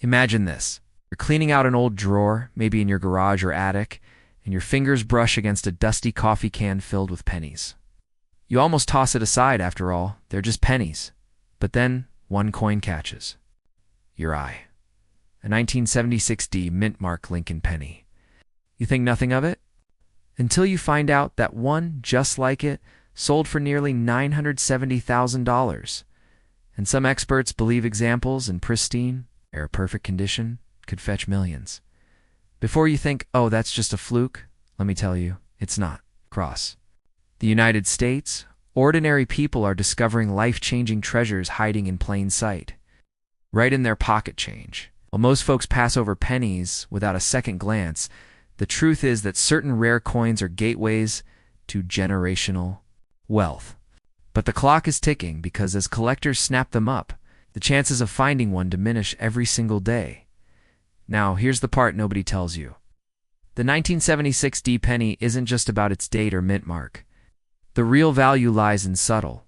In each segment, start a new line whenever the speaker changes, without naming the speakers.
Imagine this. You're cleaning out an old drawer, maybe in your garage or attic, and your fingers brush against a dusty coffee can filled with pennies. You almost toss it aside after all, they're just pennies. But then, one coin catches your eye. A 1976 D mint mark Lincoln penny. You think nothing of it? Until you find out that one just like it sold for nearly $970,000. And some experts believe examples in pristine, air-perfect condition could fetch millions. Before you think, oh, that's just a fluke, let me tell you, it's not. Cross the United States, ordinary people are discovering life-changing treasures hiding in plain sight, right in their pocket change. While most folks pass over pennies without a second glance, the truth is that certain rare coins are gateways to generational wealth. But the clock is ticking because as collectors snap them up, the chances of finding one diminish every single day. Now, here's the part nobody tells you. The 1976 D penny isn't just about its date or mint mark. The real value lies in subtle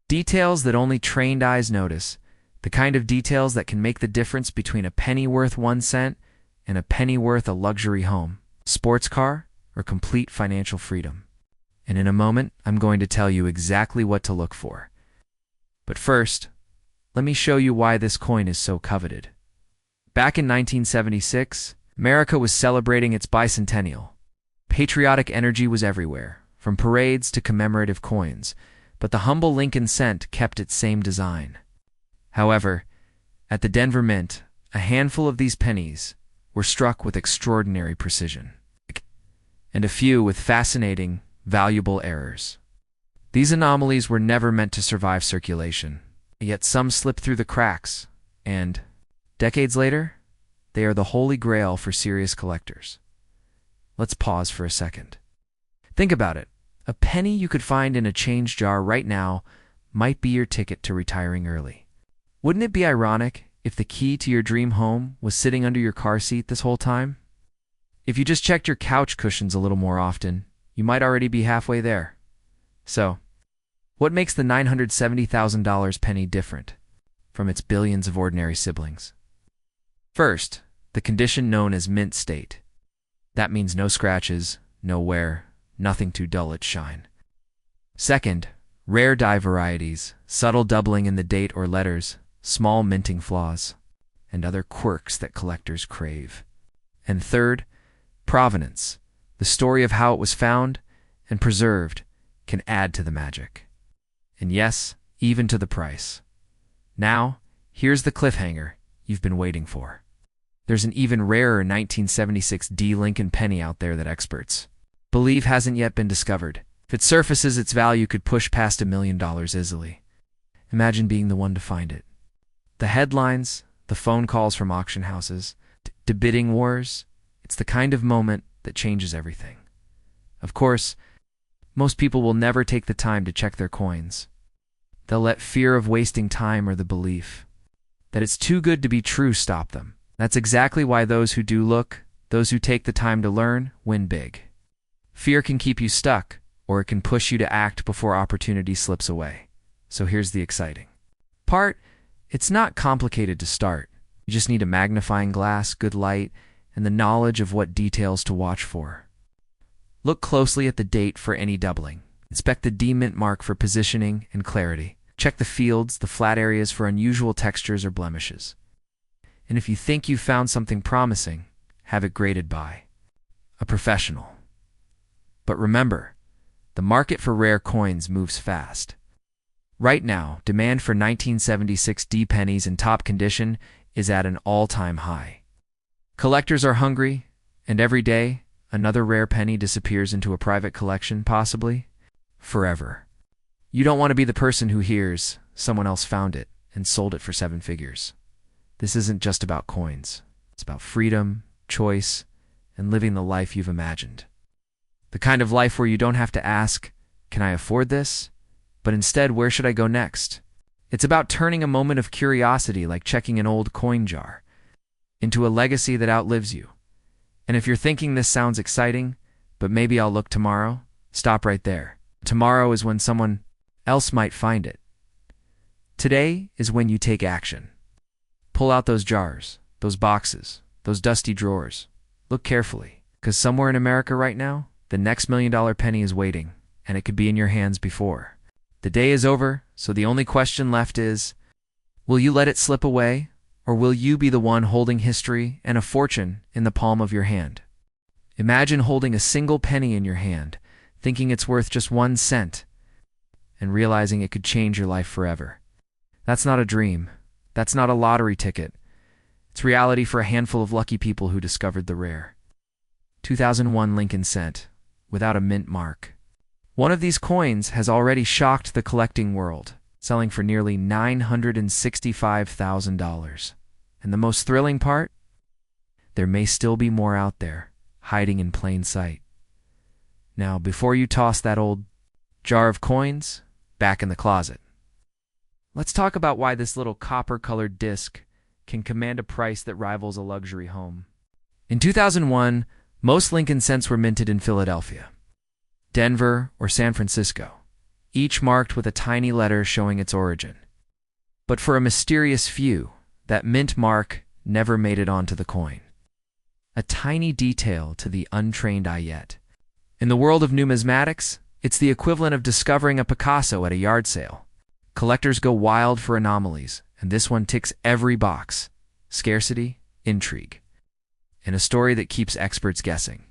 details that only trained eyes notice, the kind of details that can make the difference between a penny worth 1 cent and a penny worth a luxury home, sports car, or complete financial freedom. And in a moment, I'm going to tell you exactly what to look for. But first, let me show you why this coin is so coveted. Back in 1976, America was celebrating its bicentennial. Patriotic energy was everywhere, from parades to commemorative coins, but the humble Lincoln cent kept its same design. However, at the Denver Mint, a handful of these pennies were struck with extraordinary precision, and a few with fascinating, valuable errors. These anomalies were never meant to survive circulation, yet some slipped through the cracks, and, decades later, they are the holy grail for serious collectors. Let's pause for a second. Think about it. A penny you could find in a change jar right now might be your ticket to retiring early. Wouldn't it be ironic if the key to your dream home was sitting under your car seat this whole time? If you just checked your couch cushions a little more often, you might already be halfway there. So, what makes the $970,000 penny different from its billions of ordinary siblings? First, the condition known as mint state. That means no scratches, no wear, nothing to dull its shine. Second, rare die varieties, subtle doubling in the date or letters, small minting flaws, and other quirks that collectors crave. And third, provenance. The story of how it was found and preserved can add to the magic. And yes, even to the price. Now, here's the cliffhanger you've been waiting for. There's an even rarer 1976 D Lincoln penny out there that experts believe hasn't yet been discovered. If it surfaces, its value could push past $1 million easily. Imagine being the one to find it. The headlines, the phone calls from auction houses, the bidding wars, it's the kind of moment that changes everything. Of course, most people will never take the time to check their coins. They'll let fear of wasting time or the belief that it's too good to be true stop them. That's exactly why those who do look, those who take the time to learn, win big. Fear can keep you stuck, or it can push you to act before opportunity slips away. So here's the exciting part. It's not complicated to start. You just need a magnifying glass, good light, and the knowledge of what details to watch for. Look closely at the date for any doubling. Inspect the D mint mark for positioning and clarity. Check the fields, the flat areas for unusual textures or blemishes. And if you think you've found something promising, have it graded by a professional. But remember, the market for rare coins moves fast. Right now, demand for 1976 D pennies in top condition is at an all-time high. Collectors are hungry, and every day, another rare penny disappears into a private collection, possibly forever. You don't want to be the person who hears someone else found it and sold it for 7 figures. This isn't just about coins. It's about freedom, choice, and living the life you've imagined. The kind of life where you don't have to ask, can I afford this? But instead, where should I go next? It's about turning a moment of curiosity, like checking an old coin jar, into a legacy that outlives you. And if you're thinking this sounds exciting, but maybe I'll look tomorrow, stop right there. Tomorrow is when someone else might find it. Today is when you take action. Pull out those jars, those boxes, those dusty drawers. Look carefully, because somewhere in America right now, the next $1 million penny is waiting, and it could be in your hands before. The day is over, so the only question left is, will you let it slip away, or will you be the one holding history and a fortune in the palm of your hand? Imagine holding a single penny in your hand, thinking it's worth just 1 cent, and realizing it could change your life forever. That's not a dream. That's not a lottery ticket. It's reality for a handful of lucky people who discovered the rare 2001 Lincoln cent, without a mint mark. One of these coins has already shocked the collecting world, selling for nearly $965,000. And the most thrilling part? There may still be more out there, hiding in plain sight. Now, before you toss that old jar of coins back in the closet, let's talk about why this little copper-colored disc can command a price that rivals a luxury home. In 2001, most Lincoln cents were minted in Philadelphia, Denver, or San Francisco, each marked with a tiny letter showing its origin. But for a mysterious few, that mint mark never made it onto the coin. A tiny detail to the untrained eye yet. In the world of numismatics, it's the equivalent of discovering a Picasso at a yard sale. Collectors go wild for anomalies, and this one ticks every box: scarcity, intrigue, and a story that keeps experts guessing.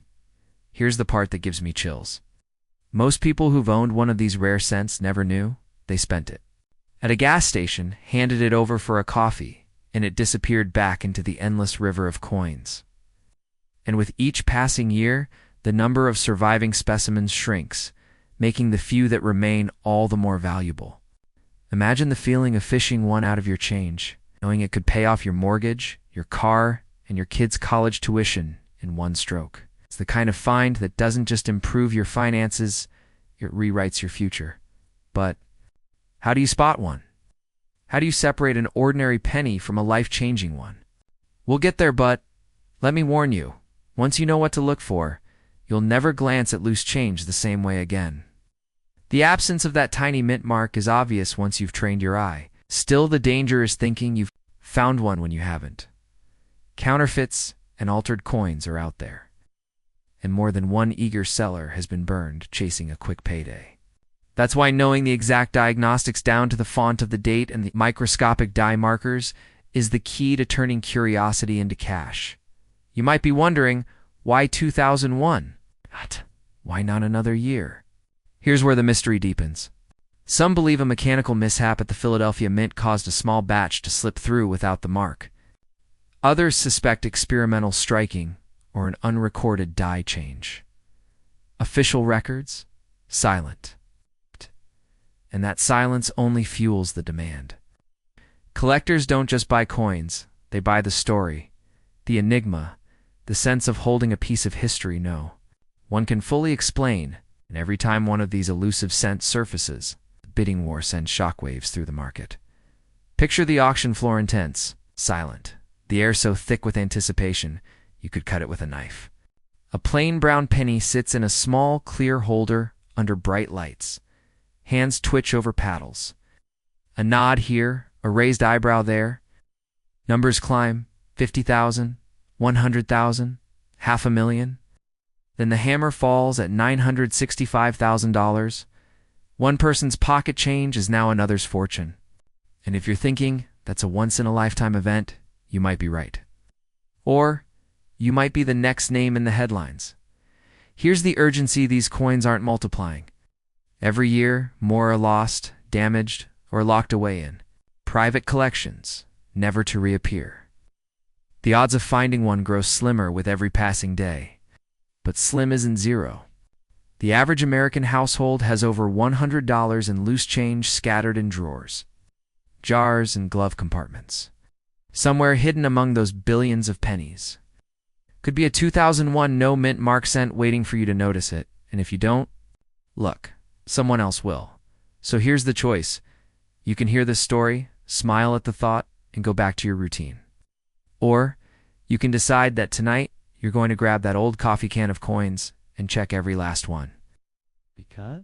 Here's the part that gives me chills. Most people who've owned one of these rare cents never knew they spent it. At a gas station, handed it over for a coffee, and it disappeared back into the endless river of coins. And with each passing year, the number of surviving specimens shrinks, making the few that remain all the more valuable. Imagine the feeling of fishing one out of your change, knowing it could pay off your mortgage, your car, and your kids' college tuition in one stroke. It's the kind of find that doesn't just improve your finances, it rewrites your future. But how do you spot one? How do you separate an ordinary penny from a life-changing one? We'll get there, but let me warn you, once you know what to look for, you'll never glance at loose change the same way again. The absence of that tiny mint mark is obvious once you've trained your eye. Still, the danger is thinking you've found one when you haven't. Counterfeits and altered coins are out there, and more than one eager seller has been burned chasing a quick payday. That's why knowing the exact diagnostics down to the font of the date and the microscopic die markers is the key to turning curiosity into cash. You might be wondering, why 2001? Why not another year? Here's where the mystery deepens. Some believe a mechanical mishap at the Philadelphia Mint caused a small batch to slip through without the mark. Others suspect experimental striking or an unrecorded die change. Official records? Silent. And that silence only fuels the demand. Collectors don't just buy coins, they buy the story, the enigma, the sense of holding a piece of history one can fully explain, and every time one of these elusive cents surfaces, the bidding war sends shockwaves through the market. Picture the auction floor intense, silent, the air so thick with anticipation, you could cut it with a knife. A plain brown penny sits in a small, clear holder under bright lights. Hands twitch over paddles. A nod here, a raised eyebrow there. Numbers climb, 50,000, 100,000, 500,000. Then the hammer falls at $965,000. One person's pocket change is now another's fortune. And if you're thinking that's a once-in-a-lifetime event, you might be right. Or you might be the next name in the headlines. Here's the urgency these coins aren't multiplying. Every year, more are lost, damaged, or locked away in private collections, never to reappear. The odds of finding one grow slimmer with every passing day. But slim isn't zero. The average American household has over $100 in loose change scattered in drawers, jars, and glove compartments, somewhere hidden among those billions of pennies. Could be a 2001 no mint mark cent waiting for you to notice it, and if you don't, look, someone else will. So here's the choice. You can hear this story, smile at the thought, and go back to your routine. Or you can decide that tonight you're going to grab that old coffee can of coins and check every last one.
Because?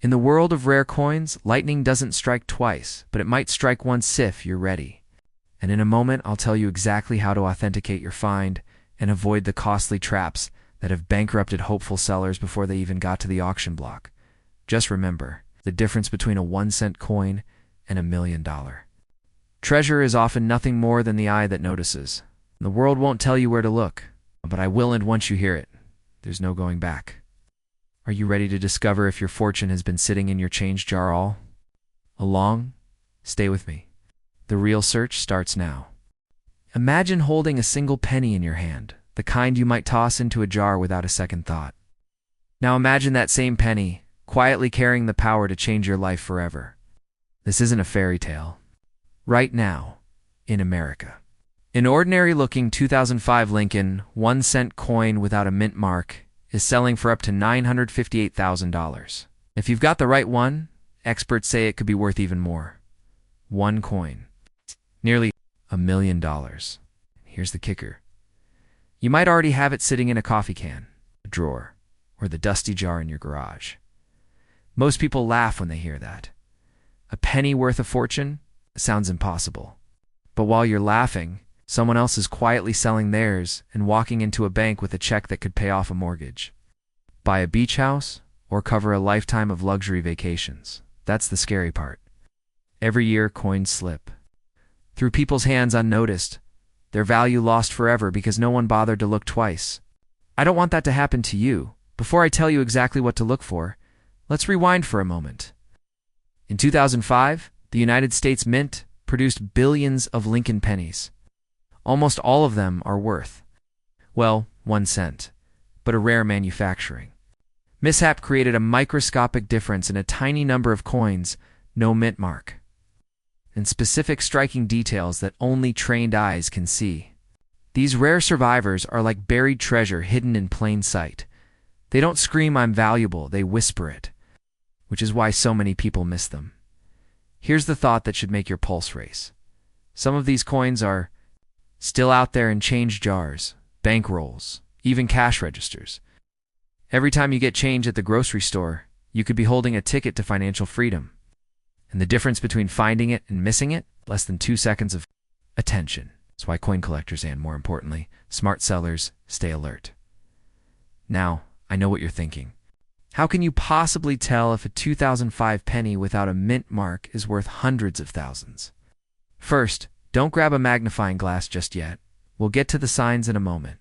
In the world of rare coins, lightning doesn't strike twice, but it might strike once if you're ready. And in a moment, I'll tell you exactly how to authenticate your find and avoid the costly traps that have bankrupted hopeful sellers before they even got to the auction block. Just remember, the difference between a 1-cent coin and $1 million. Treasure is often nothing more than the eye that notices. The world won't tell you where to look, but I will, and once you hear it, there's no going back. Are you ready to discover if your fortune has been sitting in your change jar all along? Stay with me. The real search starts now. Imagine holding a single penny in your hand, the kind you might toss into a jar without a second thought. Now imagine that same penny, quietly carrying the power to change your life forever. This isn't a fairy tale. Right now, in America, an ordinary-looking 2005 Lincoln 1-cent coin without a mint mark is selling for up to $958,000. If you've got the right one, experts say it could be worth even more. One coin. Nearly $1 million. Here's the kicker. You might already have it sitting in a coffee can, a drawer, or the dusty jar in your garage. Most people laugh when they hear that. A penny worth a fortune? Sounds impossible. But while you're laughing, someone else is quietly selling theirs and walking into a bank with a check that could pay off a mortgage, buy a beach house, or cover a lifetime of luxury vacations. That's the scary part. Every year, coins slip through people's hands unnoticed, their value lost forever because no one bothered to look twice. I don't want that to happen to you. Before I tell you exactly what to look for, let's rewind for a moment. In 2005, the United States Mint produced billions of Lincoln pennies. Almost all of them are worth, well, 1 cent, but a rare manufacturing mishap created a microscopic difference in a tiny number of coins, no mint mark, and specific striking details that only trained eyes can see. These rare survivors are like buried treasure hidden in plain sight. They don't scream, "I'm valuable," they whisper it, which is why so many people miss them. Here's the thought that should make your pulse race. Some of these coins are still out there in change jars, bank rolls, even cash registers. Every time you get change at the grocery store, you could be holding a ticket to financial freedom. And the difference between finding it and missing it? Less than 2 seconds of attention. That's why coin collectors and, more importantly, smart sellers stay alert. Now, I know what you're thinking. How can you possibly tell if a 2005 penny without a mint mark is worth hundreds of thousands? First, don't grab a magnifying glass just yet. We'll get to the signs in a moment.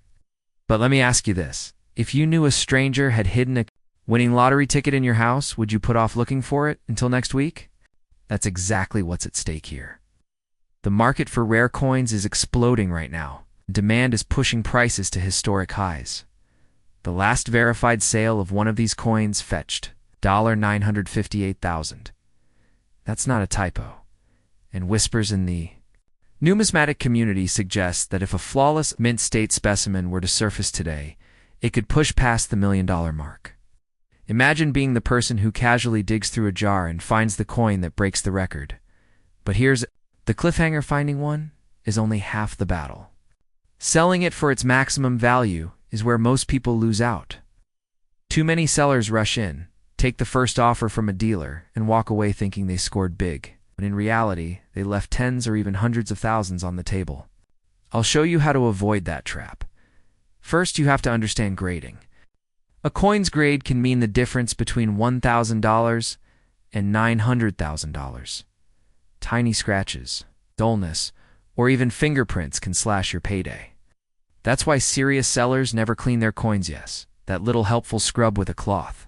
But let me ask you this. If you knew a stranger had hidden a winning lottery ticket in your house, would you put off looking for it until next week? That's exactly what's at stake here. The market for rare coins is exploding right now. Demand is pushing prices to historic highs. The last verified sale of one of these coins fetched $958,000. That's not a typo. And whispers in the numismatic community suggest that if a flawless mint state specimen were to surface today, it could push past the $1 million mark. Imagine being the person who casually digs through a jar and finds the coin that breaks the record. But here's the cliffhanger: finding one is only half the battle. Selling it for its maximum value is where most people lose out. Too many sellers rush in, take the first offer from a dealer, and walk away thinking they scored big, when in reality, they left tens or even hundreds of thousands on the table. I'll show you how to avoid that trap. First, you have to understand grading. A coin's grade can mean the difference between $1,000 and $900,000. Tiny scratches, dullness, or even fingerprints can slash your payday. That's why serious sellers never clean their coins. Yes, that little helpful scrub with a cloth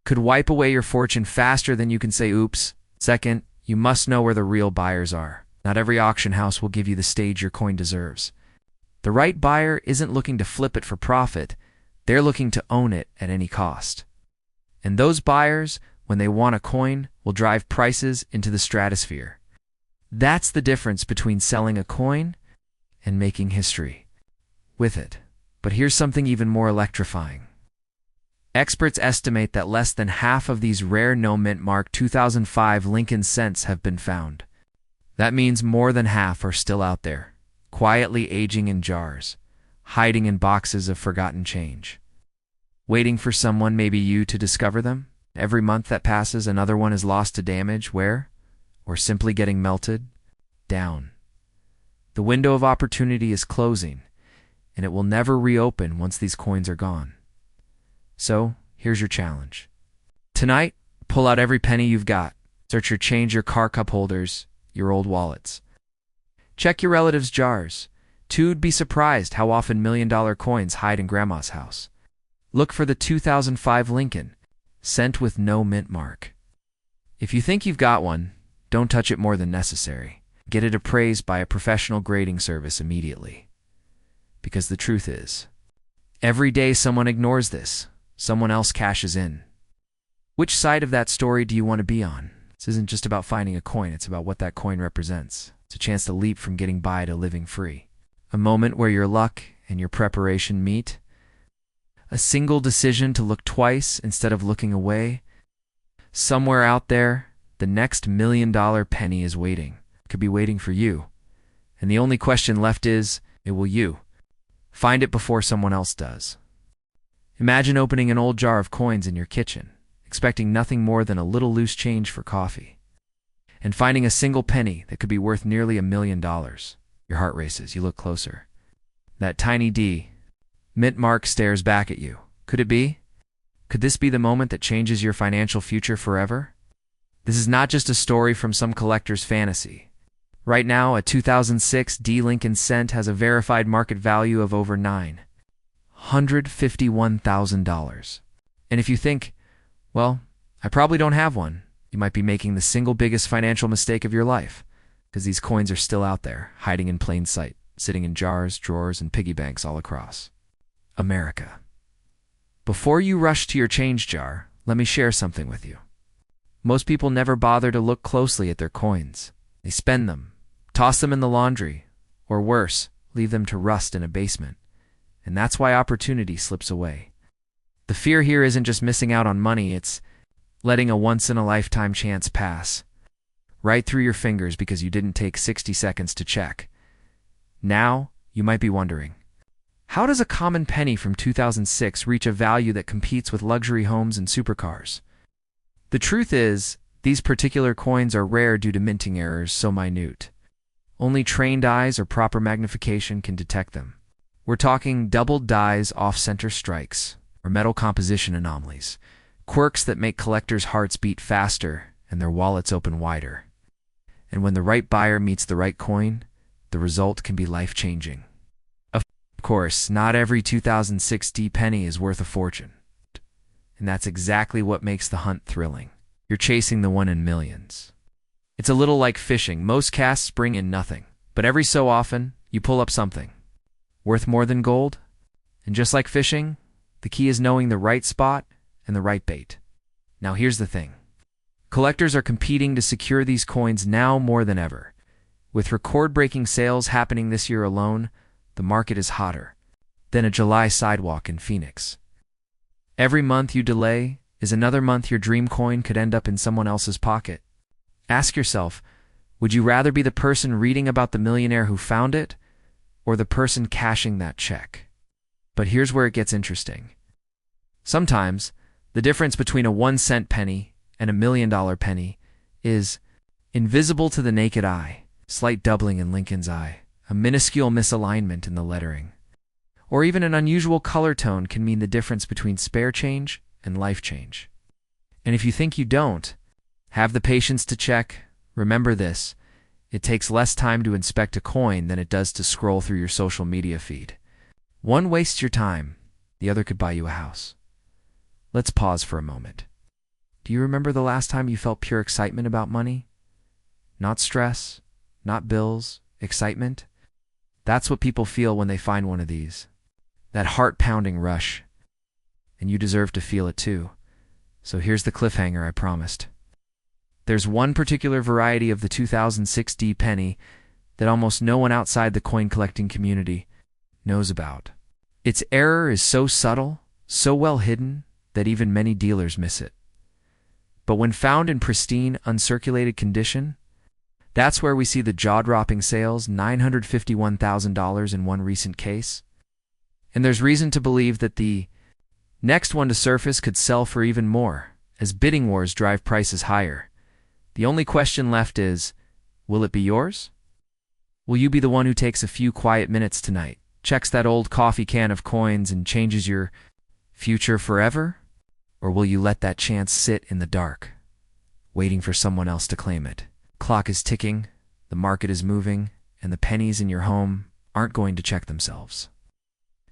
could wipe away your fortune faster than you can say oops. Second, you must know where the real buyers are. Not every auction house will give you the stage your coin deserves. The right buyer isn't looking to flip it for profit. They're looking to own it at any cost. And those buyers, when they want a coin, will drive prices into the stratosphere. That's the difference between selling a coin and making history with it. But here's something even more electrifying. Experts estimate that less than half of these rare no-mint mark 2005 Lincoln cents have been found. That means more than half are still out there, quietly aging in jars, hiding in boxes of forgotten change, waiting for someone, maybe you, to discover them. Every month that passes, another one is lost to damage, wear, or simply getting melted down. The window of opportunity is closing, and it will never reopen once these coins are gone. So, here's your challenge. Tonight, pull out every penny you've got. Search your change, your car cup holders, your old wallets. Check your relatives' jars. You'd be surprised how often $1,000,000 coins hide in Grandma's house. Look for the 2005 Lincoln, sent with no mint mark. If you think you've got one, don't touch it more than necessary. Get it appraised by a professional grading service immediately. Because the truth is, every day someone ignores this, someone else cashes in. Which side of that story do you want to be on? This isn't just about finding a coin, it's about what that coin represents. It's a chance to leap from getting by to living free. A moment where your luck and your preparation meet. A single decision to look twice instead of looking away. Somewhere out there, the next $1,000,000 penny is waiting. It could be waiting for you. And the only question left is, will you find it before someone else does? Imagine opening an old jar of coins in your kitchen, expecting nothing more than a little loose change for coffee, and finding a single penny that could be worth nearly $1,000,000. Your heart races. You look closer. That tiny D, mint mark, stares back at you. Could it be? Could this be the moment that changes your financial future forever? This is not just a story from some collector's fantasy. Right now, a 2006 D Lincoln cent has a verified market value of over $951,000. And if you think, well, I probably don't have one, you might be making the single biggest financial mistake of your life, because these coins are still out there, hiding in plain sight, sitting in jars, drawers, and piggy banks all across America. Before you rush to your change jar, let me share something with you. Most people never bother to look closely at their coins. They spend them, toss them in the laundry, or worse, leave them to rust in a basement. And that's why opportunity slips away. The fear here isn't just missing out on money, it's letting a once-in-a-lifetime chance pass right through your fingers because you didn't take 60 seconds to check. Now, you might be wondering, how does a common penny from 2006 reach a value that competes with luxury homes and supercars? The truth is, these particular coins are rare due to minting errors so minute. Only trained eyes or proper magnification can detect them. We're talking doubled dies, off-center strikes, or metal composition anomalies, quirks that make collectors' hearts beat faster and their wallets open wider. And when the right buyer meets the right coin, the result can be life-changing. Of course, not every 2006 D penny is worth a fortune. And that's exactly what makes the hunt thrilling. You're chasing the one in millions. It's a little like fishing. Most casts bring in nothing, but every so often, you pull up something worth more than gold. And just like fishing, the key is knowing the right spot and the right bait. Now here's the thing. Collectors are competing to secure these coins now more than ever. With record-breaking sales happening this year alone, the market is hotter than a July sidewalk in Phoenix. Every month you delay is another month your dream coin could end up in someone else's pocket. Ask yourself, would you rather be the person reading about the millionaire who found it, or the person cashing that check? But here's where it gets interesting. Sometimes, the difference between a 1-cent penny and a $1,000,000 penny is invisible to the naked eye. Slight doubling in Lincoln's eye, a minuscule misalignment in the lettering, or even an unusual color tone can mean the difference between spare change and life change. And if you think you don't have the patience to check, remember this: it takes less time to inspect a coin than it does to scroll through your social media feed. One wastes your time, the other could buy you a house. Let's pause for a moment. Do you remember the last time you felt pure excitement about money? Not stress, not bills, excitement. That's what people feel when they find one of these. That heart-pounding rush. And you deserve to feel it too. So here's the cliffhanger I promised. There's one particular variety of the 2006 D penny that almost no one outside the coin collecting community knows about. Its error is so subtle, so well hidden, that even many dealers miss it. But when found in pristine, uncirculated condition, that's where we see the jaw-dropping sales, $951,000 in one recent case. And there's reason to believe that the next one to surface could sell for even more, as bidding wars drive prices higher. The only question left is, will it be yours? Will you be the one who takes a few quiet minutes tonight, checks that old coffee can of coins, and changes your future forever? Or will you let that chance sit in the dark, waiting for someone else to claim it? Clock is ticking, the market is moving, and the pennies in your home aren't going to check themselves.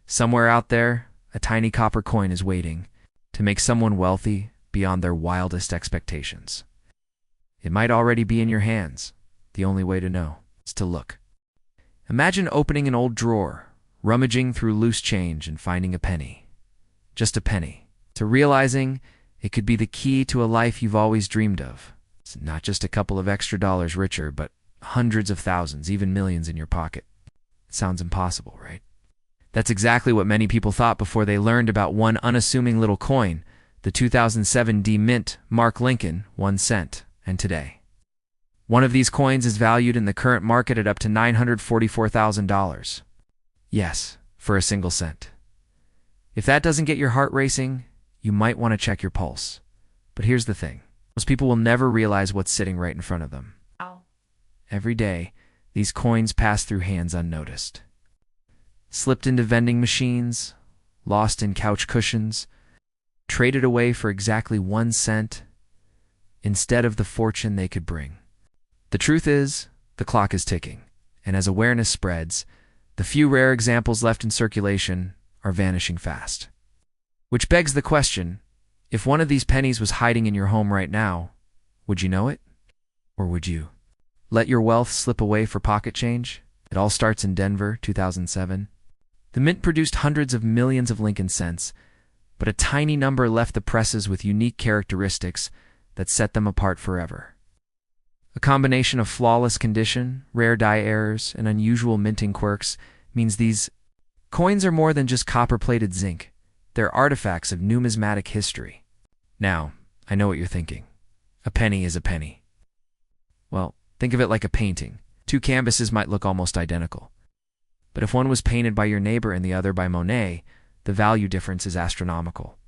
Somewhere out there, a tiny copper coin is waiting to make someone wealthy beyond their wildest expectations. It might already be in your hands. The only way to know is to look. Imagine opening an old drawer, rummaging through loose change and finding a penny. Just a penny. To realizing it could be the key to a life you've always dreamed of. It's not just a couple of extra dollars richer, but hundreds of thousands, even millions in your pocket. It sounds impossible, right? That's exactly what many people thought before they learned about one unassuming little coin, the 2007 D Mint Mark Lincoln, 1 cent, and today. One of these coins is valued in the current market at up to $944,000. Yes, for a single cent. If that doesn't get your heart racing, you might want to check your pulse. But here's the thing. Most people will never realize what's sitting right in front of them.
Ow.
Every day, these coins pass through hands unnoticed. Slipped into vending machines, lost in couch cushions, traded away for exactly 1 cent instead of the fortune they could bring. The truth is, the clock is ticking, and as awareness spreads, the few rare examples left in circulation are vanishing fast. Which begs the question, if one of these pennies was hiding in your home right now, would you know it? Or would you let your wealth slip away for pocket change? It all starts in Denver, 2007. The Mint produced hundreds of millions of Lincoln cents, but a tiny number left the presses with unique characteristics that set them apart forever. A combination of flawless condition, rare die errors, and unusual minting quirks means these coins are more than just copper-plated zinc. They're artifacts of numismatic history. Now, I know what you're thinking. A penny is a penny. Well, think of it like a painting. 2 canvases might look almost identical. But if one was painted by your neighbor and the other by Monet, the value difference is astronomical.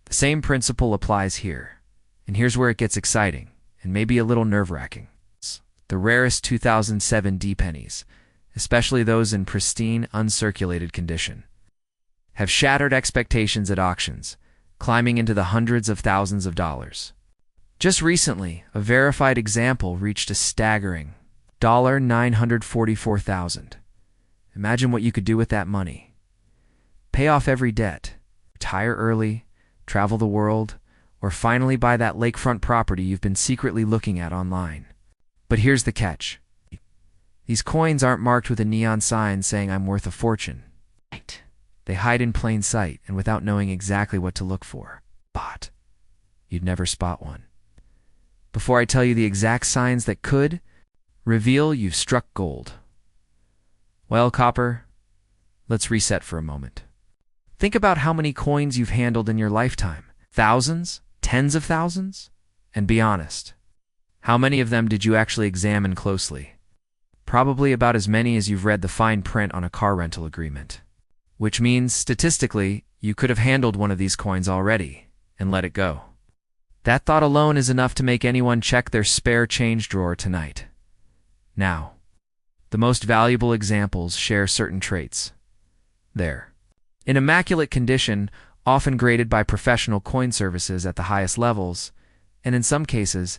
The same principle applies here. And here's where it gets exciting, and maybe a little nerve-wracking. The rarest 2007 D pennies, especially those in pristine, uncirculated condition, have shattered expectations at auctions, climbing into the hundreds of thousands of dollars. Just recently, a verified example reached a staggering $944,000. Imagine what you could do with that money. Pay off every debt, retire early, travel the world, or finally buy that lakefront property you've been secretly looking at online. But here's the catch. These coins aren't marked with a neon sign saying I'm worth a fortune.
Right.
They hide in plain sight and without knowing exactly what to look for. But you'd never spot one. Before I tell you the exact signs that could reveal you've struck gold. Well, Copper, let's reset for a moment. Think about how many coins you've handled in your lifetime. Thousands? Tens of thousands? And be honest. How many of them did you actually examine closely? Probably about as many as you've read the fine print on a car rental agreement. Which means, statistically, you could have handled one of these coins already and let it go. That thought alone is enough to make anyone check their spare change drawer tonight. Now, the most valuable examples share certain traits. They're in immaculate condition, often graded by professional coin services at the highest levels, and in some cases,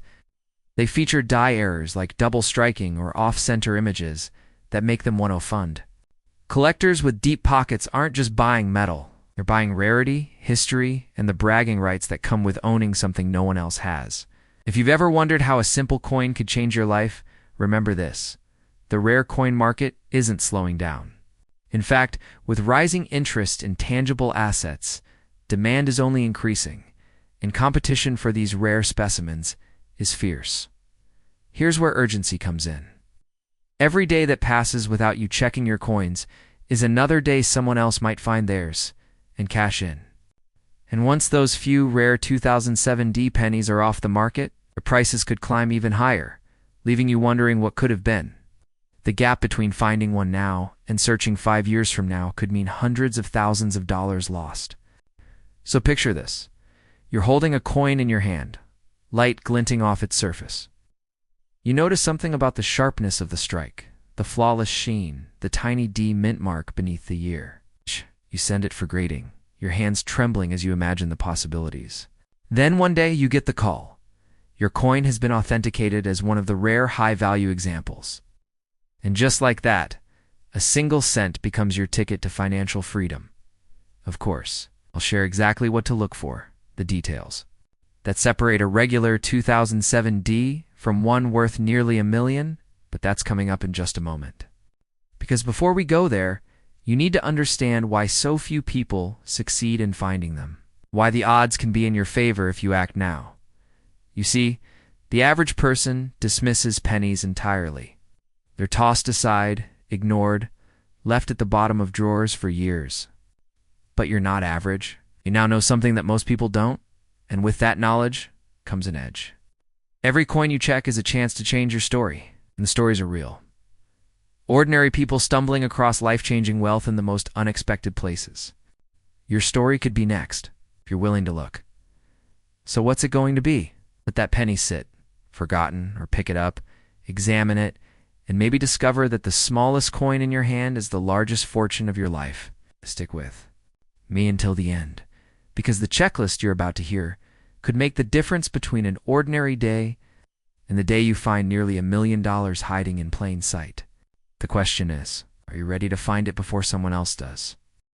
they feature die errors like double striking or off-center images that make them one-of fund. Collectors with deep pockets aren't just buying metal. They're buying rarity, history, and the bragging rights that come with owning something no one else has. If you've ever wondered how a simple coin could change your life, remember this. The rare coin market isn't slowing down. In fact, with rising interest in tangible assets, demand is only increasing, and competition for these rare specimens is fierce. Here's where urgency comes in. Every day that passes without you checking your coins is another day someone else might find theirs and cash in. And once those few rare 2007 D pennies are off the market, the prices could climb even higher, leaving you wondering what could have been. The gap between finding one now and searching 5 years from now could mean hundreds of thousands of dollars lost. So picture this. You're holding a coin in your hand, light glinting off its surface. You notice something about the sharpness of the strike, the flawless sheen, the tiny D mint mark beneath the year. You send it for grading, your hands trembling as you imagine the possibilities. Then one day you get the call. Your coin has been authenticated as one of the rare high-value examples. And just like that, a single cent becomes your ticket to financial freedom. Of course, I'll share exactly what to look for, the details, that separate a regular 2007 D from one worth nearly $1 million, but that's coming up in just a moment. Because before we go there, you need to understand why so few people succeed in finding them, why the odds can be in your favor if you act now. You see, the average person dismisses pennies entirely. They're tossed aside, ignored, left at the bottom of drawers for years. But you're not average. You now know something that most people don't, and with that knowledge comes an edge. Every coin you check is a chance to change your story, and the stories are real. Ordinary people stumbling across life-changing wealth in the most unexpected places. Your story could be next, if you're willing to look. So what's it going to be? Let that penny sit, forgotten, or pick it up, examine it, and maybe discover that the smallest coin in your hand is the largest fortune of your life. Stick with me until the end, because the checklist you're about to hear could make the difference between an ordinary day and the day you find nearly $1 million hiding in plain sight. The question is, are you ready to find it before someone else does?